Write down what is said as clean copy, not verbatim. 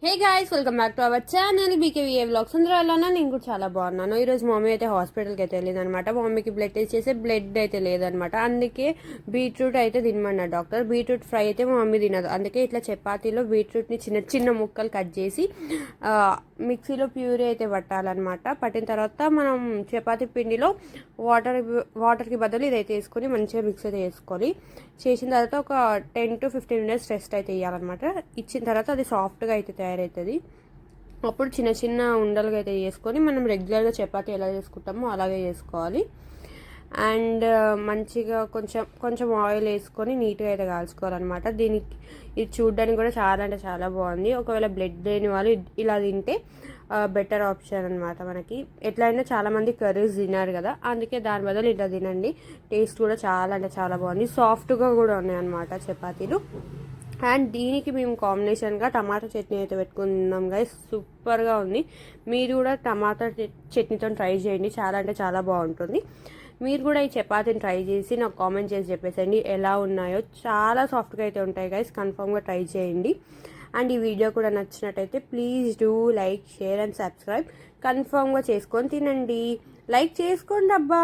Hey guys, welcome back to our channel BKVA vlogs. అందరూ అలానే నేను కూడా చాలా బాగున్నాను. ఈరోజు మమ్మీ అయితే హాస్పిటల్కి అయితే వెళ్ళింది అనమాట. మమ్మీకి బ్లడ్ టెస్ట్ చేస్తే బ్లడ్ అయితే లేదనమాట. అందుకే బీట్రూట్ అయితే తినమన్నారు డాక్టర్. బీట్రూట్ ఫ్రై అయితే మా మమ్మీ తినదు. అందుకే ఇట్లా చపాతీలో బీట్రూట్ని చిన్న చిన్న ముక్కలు కట్ చేసి మిక్సీలో ప్యూరీ అయితే పట్టాలన్నమాట. పట్టిన తర్వాత మనం చపాతీ పిండిలో వాటర్కి బదులు ఇదైతే వేసుకొని మంచిగా మిక్స్ అయితే వేసుకోవాలి. చేసిన తర్వాత ఒక 10 to 15 minutes రెస్ట్ అయితే ఇవ్వాలన్నమాట. ఇచ్చిన తర్వాత అది సాఫ్ట్గా అయితే తయారవుతుంది. అప్పుడు చిన్న చిన్న ఉండలుగా అయితే చేసుకొని మనం రెగ్యులర్గా చపాతీ ఎలా చేసుకుంటామో అలాగే చేసుకోవాలి. అండ్ మంచిగా కొంచెం కొంచెం ఆయిల్ వేసుకొని నీట్గా అయితే కాల్చుకోవాలన్నమాట. దీనికి ఇది చూడడానికి కూడా చాలా అంటే చాలా బాగుంది. ఒకవేళ బ్లడ్ లేని వాళ్ళు ఇలా తింటే బెటర్ ఆప్షన్ అనమాట. మనకి ఎట్లయినా చాలామంది కర్రీస్ తిన్నారు కదా, అందుకే దాని బదులు ఇట్లా తినండి. టేస్ట్ కూడా చాలా అంటే చాలా బాగుంది. సాఫ్ట్గా కూడా ఉన్నాయి అనమాట చపాతీలు. అండ్ దీనికి మేము కాంబినేషన్గా టమాటా చట్నీ అయితే పెట్టుకున్నాం గైస్. సూపర్గా ఉంది. మీరు కూడా టమాటా చట్నీతో ట్రై చేయండి, చాలా అంటే చాలా బాగుంటుంది. మీరు కూడా ఈ చపాతీని ట్రై చేసి నాకు కామెంట్ చేసి చెప్పేసండి ఎలా ఉన్నాయో. చాలా సాఫ్ట్గా అయితే ఉంటాయి గైస్, కన్ఫామ్గా ట్రై చేయండి. అండ్ ఈ వీడియో కూడా నచ్చినట్టయితే please do like, share and subscribe. కన్ఫామ్గా చేసుకొని తినండి. లైక్ చేసుకోండి అబ్బా.